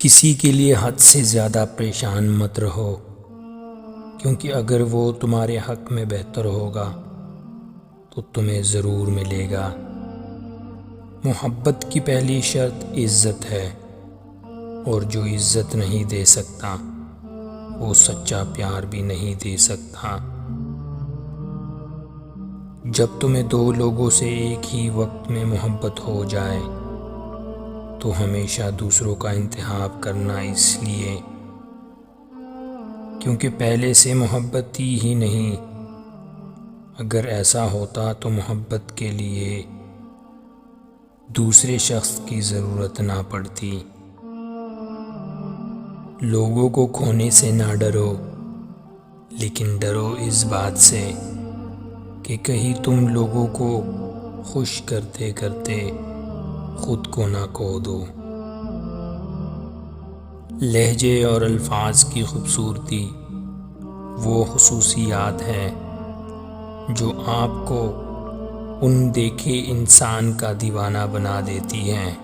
किसी के लिए हद से ज़्यादा परेशान मत रहो, क्योंकि अगर वो तुम्हारे हक में बेहतर होगा तो तुम्हें ज़रूर मिलेगा। मोहब्बत की पहली शर्त इज़्ज़त है, और जो इज़्ज़त नहीं दे सकता वो सच्चा प्यार भी नहीं दे सकता। जब तुम्हें दो लोगों से एक ही वक्त में मोहब्बत हो जाए तो हमेशा दूसरों का इंतखाब करना, इसलिए क्योंकि पहले से मोहब्बत थी ही नहीं। अगर ऐसा होता तो मोहब्बत के लिए दूसरे शख्स की ज़रूरत ना पड़ती। लोगों को खोने से ना डरो, लेकिन डरो इस बात से कि कहीं तुम लोगों को खुश करते करते खुद को ना खो दो। लहजे और अल्फाज की खूबसूरती वो खुसूसियात हैं जो आपको उन देखे इंसान का दीवाना बना देती हैं।